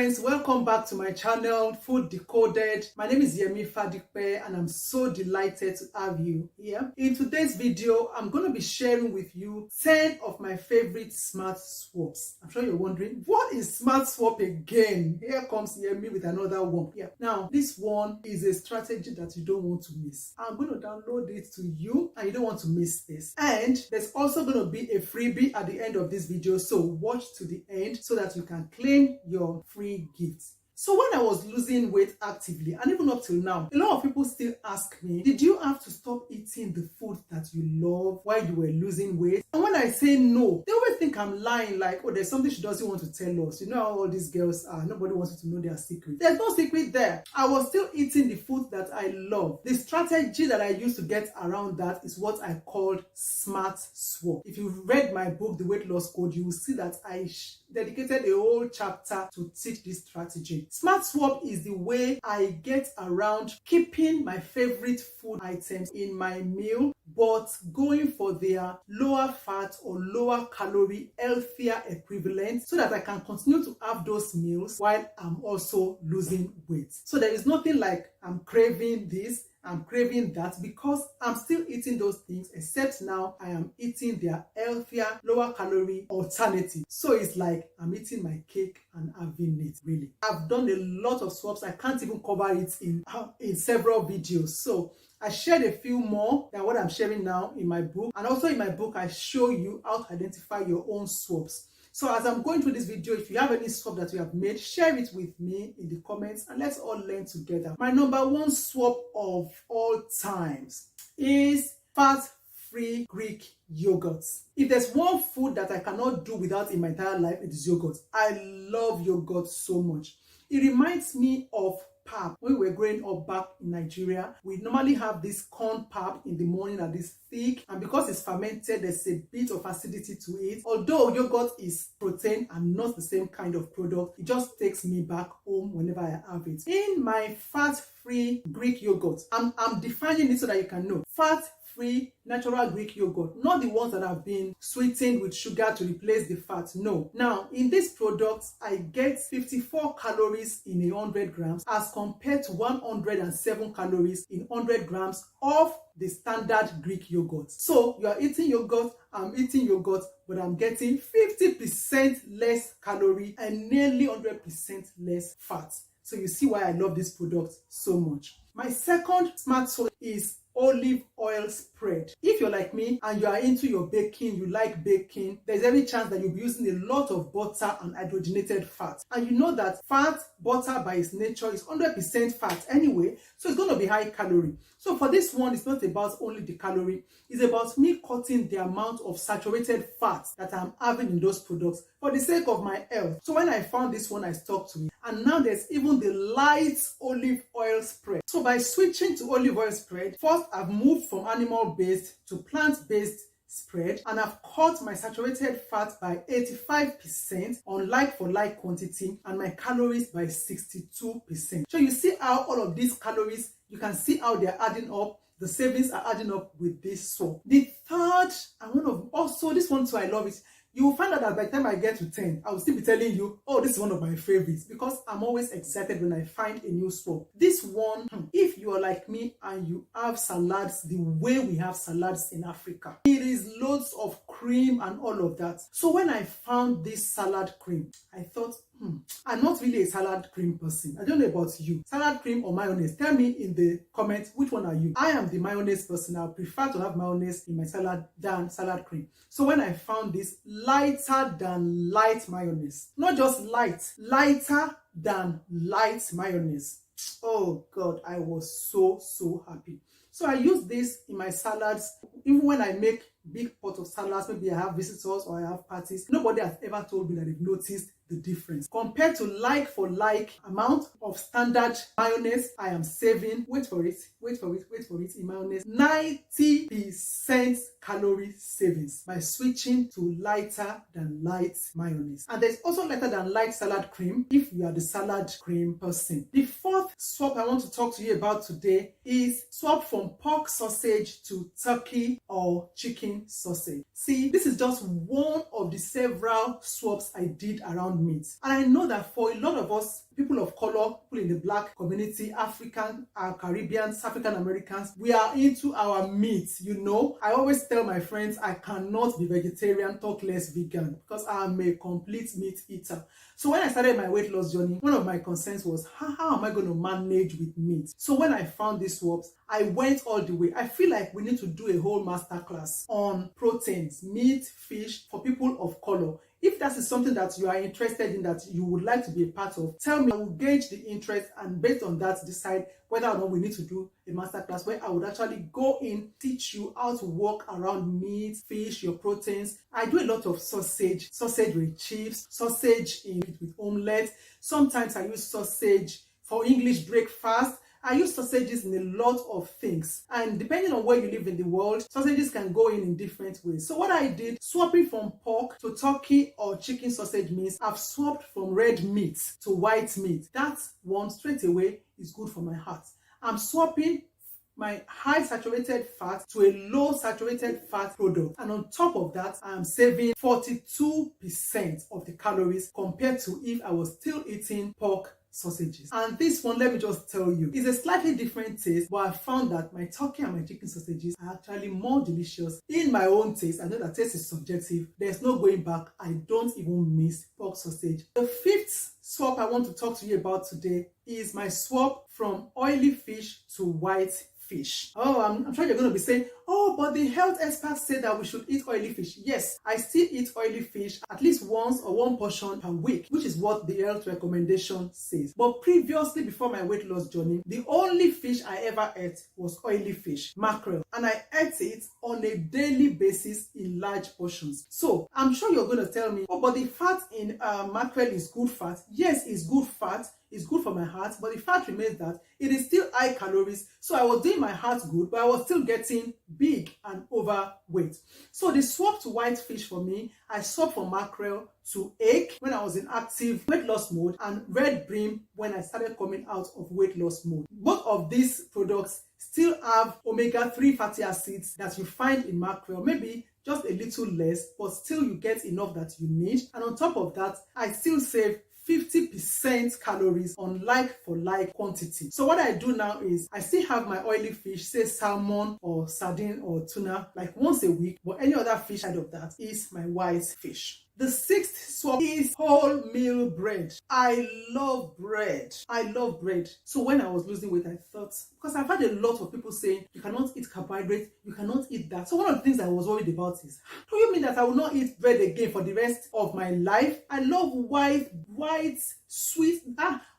friends, welcome back to my channel, Food Decoded. My name is Yemi Fadipe and I'm so delighted to have you here. In today's video, I'm going to be sharing with you 10 of my favorite smart swaps. I'm sure you're wondering, what is smart swap again? Here comes Yemi with another one. Now, this one is a strategy that you don't want to miss. I'm going to download it to you and you don't want to miss this. And there's also going to be a freebie at the end of this video, so watch to the end so that you can claim your free gifts. So when I was losing weight actively, and even up till now, a lot of people still ask me, did you have to stop eating the food that you love while you were losing weight? And when I say no, they always think I'm lying, like, oh, there's something she doesn't want to tell us. You know how all these girls are. Nobody wants you to know their secret. There's no secret there. I was still eating the food that I love. The strategy that I used to get around that is what I called smart swap. If you've read my book, The Weight Loss Code, you will see that I dedicated a whole chapter to teach this strategy. Smart swap is the way I get around keeping my favorite food items in my meal, but going for their lower fat or lower calorie, healthier equivalent so that I can continue to have those meals while I'm also losing weight. So there is nothing like I'm craving this, I'm craving that, because I'm still eating those things, except now I am eating their healthier, lower calorie alternative. So it's like I'm eating my cake and having it, really. I've done a lot of swaps. I can't even cover it in several videos. So I shared a few more than what I'm sharing now in my book. And also in my book, I show you how to identify your own swaps. So as I'm going through this video, if you have any swap that you have made, share it with me in the comments and let's all learn together. My number one swap of all times is fat-free Greek yogurt. If there's one food that I cannot do without in my entire life, it is yogurt. I love yogurt so much. It reminds me of pap. When we were growing up back in Nigeria, we normally have this corn pap in the morning that is thick, and because it's fermented, there's a bit of acidity to it. Although yogurt is protein and not the same kind of product, it just takes me back home whenever I have it. In my fat-free Greek yogurt, I'm defining it so that you can know. Fat-free natural Greek yogurt, not the ones that have been sweetened with sugar to replace the fat. No. Now, in these products, I get 54 calories in 100 grams as compared to 107 calories in 100 grams of the standard Greek yogurt. So you are eating yogurt, I'm eating yogurt, but I'm getting 50% less calorie and nearly 100% less fat. So you see why I love this product so much. My second smart swap is olive oil spread. If you're like me and you are into your baking, you like baking, there's every chance that you'll be using a lot of butter and hydrogenated fat. And you know that fat, butter by its nature is 100% fat anyway, so it's going to be high calorie. So for this one, it's not about only the calorie, it's about me cutting the amount of saturated fat that I'm having in those products for the sake of my health. So when I found this one, I stuck to it. And now there's even the light olive oil spread. So by switching to olive oil spread, first I've moved from animal-based to plant-based spread, and I've cut my saturated fat by 85% on like-for-like quantity and my calories by 62%. So you see how all of these calories, you can see how they're adding up. The savings are adding up with this swap. The third, and also this one too, I love it. You will find out that by the time I get to 10, I will still be telling you, oh, this is one of my favorites, because I'm always excited when I find a new swap. This one, if you are like me and you have salads the way we have salads in Africa, it is loads of cream and all of that. So when I found this salad cream, I thought, I'm not really a salad cream person. I don't know about you. Salad cream or mayonnaise? Tell me in the comments, which one are you? I am the mayonnaise person. I prefer to have mayonnaise in my salad than salad cream. So when I found this lighter than light mayonnaise, not just light, lighter than light mayonnaise, oh God, I was so happy. So I use this in my salads. Even when I make big pot of salads, maybe I have visitors or I have parties, nobody has ever told me that they've noticed the difference. Compared to like for like amount of standard mayonnaise, I am saving, wait for it, in mayonnaise, 90% calorie savings by switching to lighter than light mayonnaise. And there's also lighter than light salad cream if you are the salad cream person. The fourth fourth swap I want to talk to you about today is swap from pork sausage to turkey or chicken sausage. See, this is just one of the several swaps I did around meat. And I know that for a lot of us, people of color, people in the black community, African, Caribbeans, African Americans, we are into our meat, you know. I always tell my friends I cannot be vegetarian, talk less vegan, because I'm a complete meat eater. So when I started my weight loss journey, one of my concerns was, how am I going to manage with meat? So when I found these swaps, I went all the way. I feel like we need to do a whole masterclass on proteins, meat, fish, for people of color. If that is something that you are interested in, that you would like to be a part of, tell me. I will gauge the interest and based on that decide whether or not we need to do a masterclass where I would actually go in, teach you how to work around meat, fish, your proteins. I do a lot of sausage with chips, sausage with omelette. Sometimes I use sausage for English breakfast. I use sausages in a lot of things, and depending on where you live in the world, sausages can go in different ways. So what I did, swapping from pork to turkey or chicken sausage means I've swapped from red meat to white meat. That one straight away is good for my heart. I'm swapping my high saturated fat to a low saturated fat product, and on top of that I am saving 42% of the calories compared to if I was still eating pork sausages. And this one, let me just tell you, is a slightly different taste, but I found that my turkey and my chicken sausages are actually more delicious in my own taste. I know that taste is subjective. There's no going back. I don't even miss pork sausage. The fifth swap I want to talk to you about today is my swap from oily fish to white fish. Oh, I'm sure you're going to be saying, oh, but the health experts say that we should eat oily fish. Yes, I still eat oily fish at least once or one portion per week, which is what the health recommendation says. But previously, before my weight loss journey, the only fish I ever ate was oily fish, mackerel, and I ate it on a daily basis in large portions. So I'm sure you're going to tell me, oh, but the fat in mackerel is good fat. Yes, it's good fat. It's good for my heart, but the fact remains that it is still high calories. So I was doing my heart good, but I was still getting big and overweight. So the swap to white fish for me, I swapped from mackerel to egg when I was in active weight loss mode, and red bream when I started coming out of weight loss mode. Both of these products still have omega-3 fatty acids that you find in mackerel, maybe just a little less, but still you get enough that you need. And on top of that, I still save 50% calories on like-for-like quantity. So what I do now is I still have my oily fish, say salmon or sardine or tuna, like once a week, but any other fish side of that is my white fish. The sixth swap is wholemeal bread. I love bread. I love bread. So when I was losing weight, I thought, because I've had a lot of people saying, you cannot eat carbohydrates, you cannot eat that. So one of the things I was worried about is, do you mean that I will not eat bread again for the rest of my life? I love white, sweet,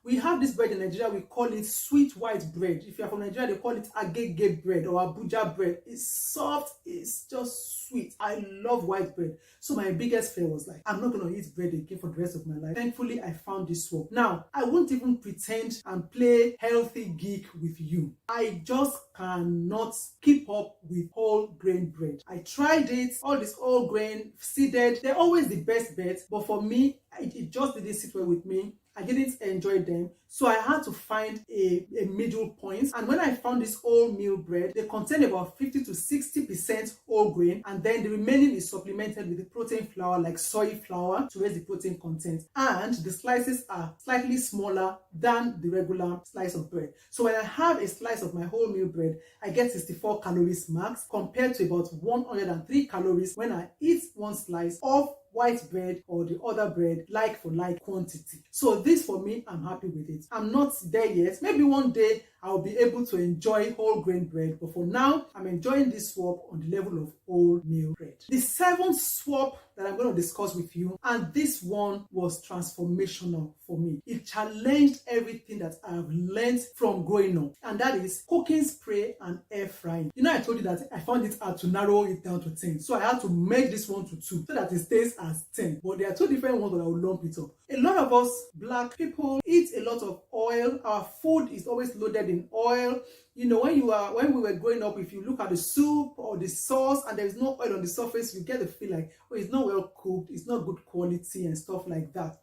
we have this bread in Nigeria, we call it sweet white bread. If you're from Nigeria, they call it agege bread or Abuja bread. It's soft, it's just sweet. I love white bread. So my biggest fear was like, I'm not going to eat bread again for the rest of my life. Thankfully, I found this swap. Now, I won't even pretend and play healthy geek with you. I just cannot keep up with whole grain bread. I tried it, all this whole grain, seeded. They're always the best bet, but for me, it just didn't sit well with me. I didn't enjoy them, so I had to find a middle point. And when I found this wholemeal bread, they contain about 50 to 60% whole grain, and then the remaining is supplemented with the protein flour like soy flour to raise the protein content. And the slices are slightly smaller than the regular slice of bread. So when I have a slice of my wholemeal bread, I get 64 calories max compared to about 103 calories when I eat one slice of white bread or the other bread like for like quantity. So this for me, I'm happy with it. I'm not there yet. Maybe one day I'll be able to enjoy whole grain bread, but for now I'm enjoying this swap on the level of wholemeal bread. The seventh swap that I'm going to discuss with you, and this one was transformational for me. It challenged everything that I've learned from growing up, and that is cooking spray and air frying. You know, I told you that I found it hard to narrow it down to 10, so I had to make this one to 2 so that it stays as 10, but there are 2 different ones that I will lump it up. A lot of us black people eat a lot of oil. Our food is always loaded in oil. You know, when we were growing up, if you look at the soup or the sauce and there is no oil on the surface, you get the feel like, oh, it's not well cooked, it's not good quality and stuff like that.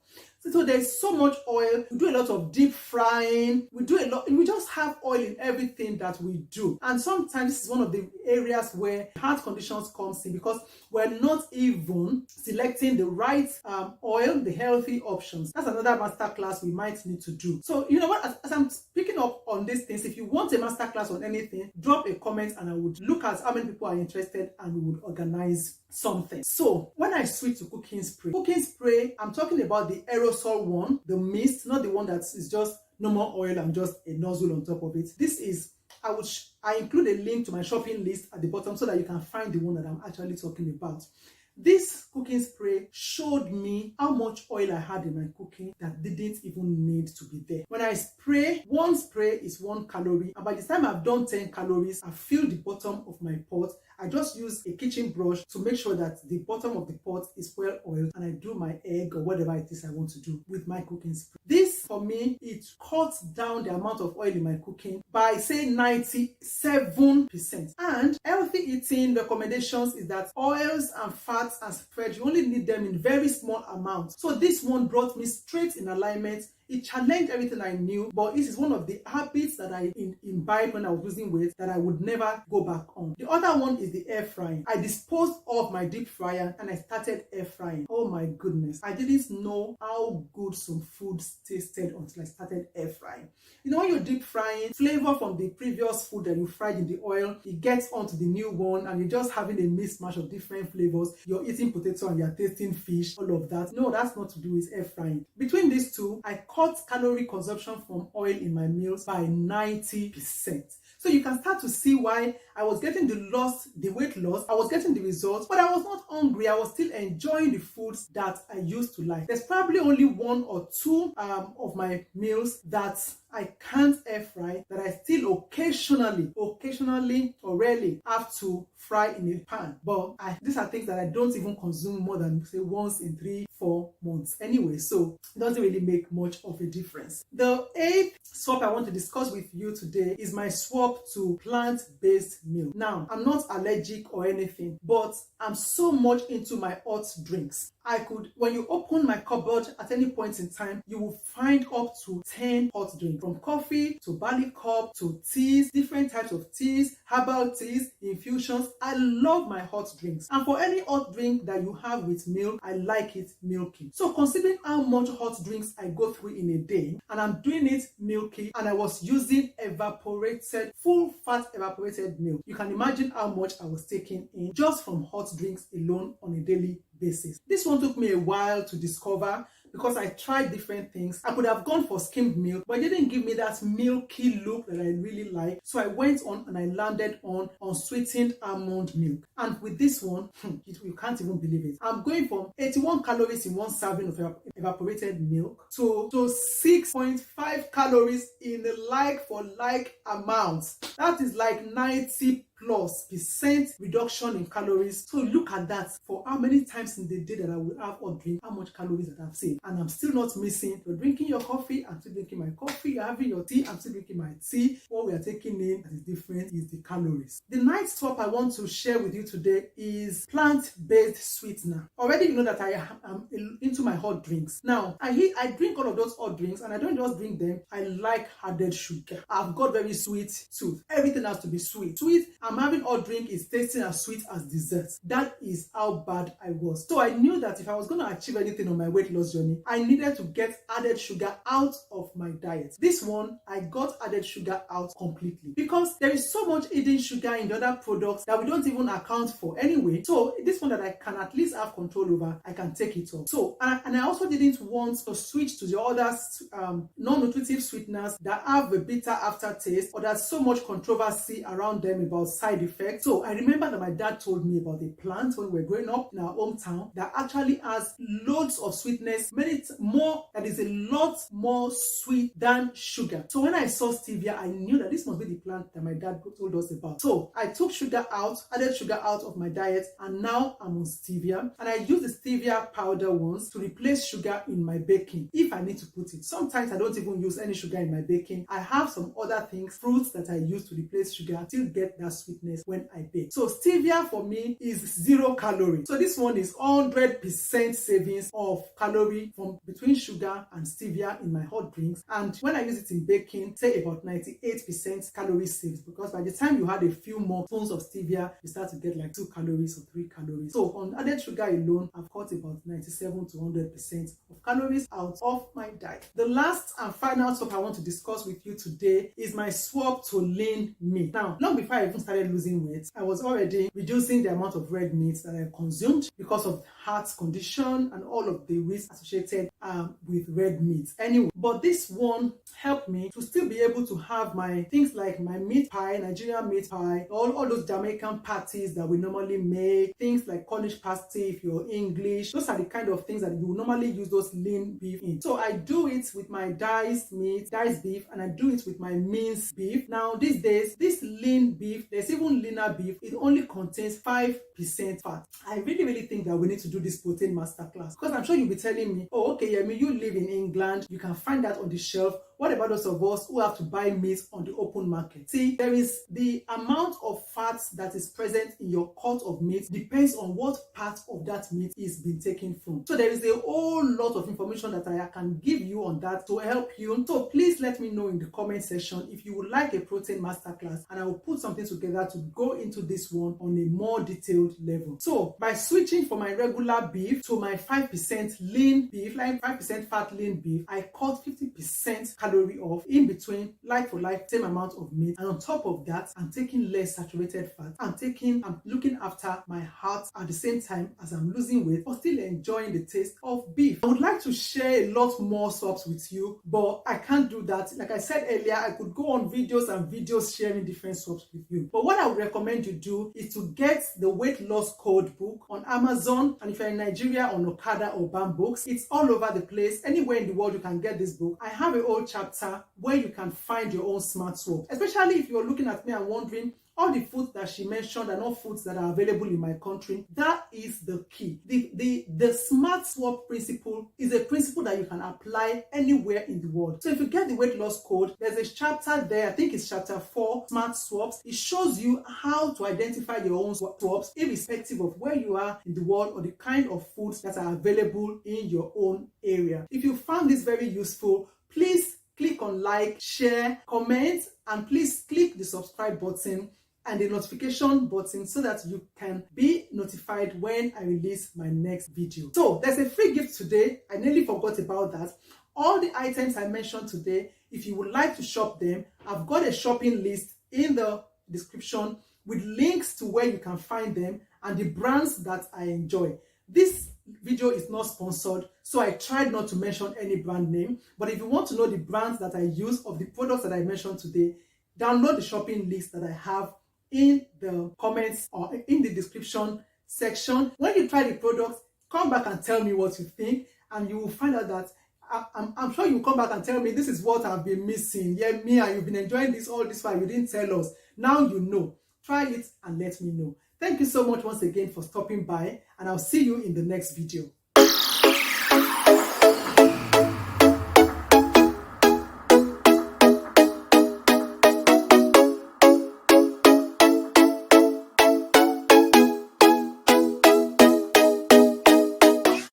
So there's so much oil. We do a lot of deep frying. We just have oil in everything that we do. And sometimes this is one of the areas where heart conditions comes in, because we're not even selecting the right oil, the healthy options. That's another masterclass we might need to do. So you know what, as I'm picking up on these things, if you want a masterclass on anything, drop a comment and I would look at how many people are interested and we would organize something. So when I switch to cooking spray, I'm talking about the aerosol one, the mist, not the one that is just normal oil and just a nozzle on top of it. This is, I include a link to my shopping list at the bottom so that you can find the one that I'm actually talking about. This cooking spray showed me how much oil I had in my cooking that didn't even need to be there. When I spray, one spray is 1 calorie, and by the time I've done 10 calories, I fill the bottom of my pot. I just use a kitchen brush to make sure that the bottom of the pot is well oiled, and I do my egg or whatever it is I want to do with my cooking spray. This, for me, it cuts down the amount of oil in my cooking by, say, 97%. And healthy eating recommendations is that oils and fats and spread, you only need them in very small amounts. So this one brought me straight in alignment. It challenged everything I knew, but this is one of the habits that I imbibed when I was losing weight that I would never go back on. The other one is the air frying. I disposed of my deep fryer and I started air frying. Oh my goodness. I didn't know how good some food tasted until I started air frying. You know, when you're deep frying, flavor from the previous food that you fried in the oil, it gets onto the new one and you're just having a mismatch of different flavors. You're eating potato and you're tasting fish, all of that. No, that's not to do with air frying. Between these two, I cut calorie consumption from oil in my meals by 90%. So you can start to see why I was getting the weight loss, I was getting the results, but I was not hungry. I was still enjoying the foods that I used to like. There's probably only 1 or 2 of my meals that I can't air fry, that I still occasionally or rarely have to fry in a pan. But these are things that I don't even consume more than, say, once in 3-4 months anyway, so it doesn't really make much of a difference. The 8th swap I want to discuss with you today is my swap to plant-based milk. Now, I'm not allergic or anything, but I'm so much into my hot drinks. When you open my cupboard at any point in time, you will find up to 10 hot drinks, from coffee to barley cup to teas, different types of teas, herbal teas, infusions. I love my hot drinks. And for any hot drink that you have with milk, I like it milky. So considering how much hot drinks I go through in a day, and I'm doing it milky, and I was using full fat evaporated milk, you can imagine how much I was taking in just from hot drinks alone on a daily basis. This one took me a while to discover because I tried different things. I could have gone for skimmed milk, but it didn't give me that milky look that I really like. So I went on and I landed on unsweetened almond milk. And with this one, you can't even believe it. I'm going from 81 calories in 1 serving of evaporated milk to 6.5 calories in a like-for-like amount. That is like 90% reduction in calories. So look at that, for how many times in the day that I will have or drink, how much calories that I've saved. And I'm still not missing. You're drinking your coffee, I'm still drinking my coffee. You're having your tea, I'm still drinking my tea. What we are taking in that is different is the calories. The 9th swap I want to share with you today is plant-based sweetener. Already you know that I am into my hot drinks. Now, I drink all of those hot drinks, and I don't just drink them. I like added sugar. I've got very sweet tooth. Everything has to be sweet. I'm having hot drink is tasting as sweet as dessert. That is how bad I was. So I knew that if I was going to achieve anything on my weight loss journey, I needed to get added sugar out of my diet. This one, I got added sugar out completely, because there is so much hidden sugar in the other products that we don't even account for anyway. So this one that I can at least have control over, I can take it off. So, and I also didn't want to switch to the other non-nutritive sweeteners that have a bitter aftertaste, or there's so much controversy around them about side effects. So I remember that my dad told me about a plant when we were growing up in our hometown that actually has loads of sweetness, that is a lot more sweet than sugar. So when I saw stevia, I knew that this must be the plant that my dad told us about. So I took added sugar out of my diet, and now I'm on stevia. And I use the stevia powder ones to replace sugar in my baking if I need to put it. Sometimes I don't even use any sugar in my baking. I have some other things, fruits that I use to replace sugar, I still get that sweet sweetness when I bake. So stevia for me is 0 calorie. So this one is 100% savings of calorie from between sugar and stevia in my hot drinks. And when I use it in baking, say about 98% calorie saved, because by the time you add a few more spoons of stevia, you start to get like 2 calories or 3 calories. So on added sugar alone, I've cut about 97 to 100% of calories out of my diet. The last and final topic I want to discuss with you today is my swap to lean meat. Now, long before I even started losing weight, I was already reducing the amount of red meat that I consumed because of heart condition and all of the risks associated with red meat. Anyway, but this one helped me to still be able to have my things like my meat pie, Nigerian meat pie, all those Jamaican patties that we normally make, things like Cornish pasty if you're English. Those are the kind of things that you normally use those lean beef in. So I do it with my diced beef, and I do it with my minced beef. Now these days, this lean beef, there's even leaner beef, it only contains 5% fat. I really think that we need to do this protein masterclass, because I'm sure you'll be telling me, oh okay, Yemi, you live in England, you can find that on the shelf. What about those of us who have to buy meat on the open market? See, there is the amount of fat that is present in your cut of meat depends on what part of that meat is being taken from. So there is a whole lot of information that I can give you on that to help you. So please let me know in the comment section if you would like a protein masterclass, and I will put something together to go into this one on a more detailed level. So by switching from my regular beef to my 5% lean beef, like 5% fat lean beef, I cut 50% calorie off in between, like for like, same amount of meat. And on top of that, I'm taking less saturated fat. I'm looking after my heart at the same time as I'm losing weight, but still enjoying the taste of beef. I would like to share a lot more swaps with you, but I can't do that. Like I said earlier, I could go on videos and videos sharing different swaps with you. But what I would recommend you do is to get the weight loss code book on Amazon, and if you're in Nigeria, on Okada or Bambooks. It's all over the place. Anywhere in the world you can get this book. I have a whole chapter where you can find your own smart swap, especially if you're looking at me and wondering, all the foods that she mentioned are not foods that are available in my country. That is the key. The smart swap principle is a principle that you can apply anywhere in the world. So if you get the weight loss code, there's a chapter there, I think it's chapter 4, smart swaps. It shows you how to identify your own swaps irrespective of where you are in the world or the kind of foods that are available in your own area. If you found this very useful, please click on like, share, comment, and please click the subscribe button and the notification button so that you can be notified when I release my next video. So there's a free gift today. I nearly forgot about that. All the items I mentioned today, if you would like to shop them, I've got a shopping list in the description with links to where you can find them and the brands that I enjoy. This video is not sponsored, so I tried not to mention any brand name, but if you want to know the brands that I use of the products that I mentioned today, download the shopping list that I have in the comments or in the description section. When you try the products, come back and tell me what you think, and you will find out that I'm sure you'll come back and tell me, this is what I've been missing. Yeah, Mia, you've been enjoying this all this while, you didn't tell us. Now you know. Try it and let me know. Thank you so much once again for stopping by, and I'll see you in the next video.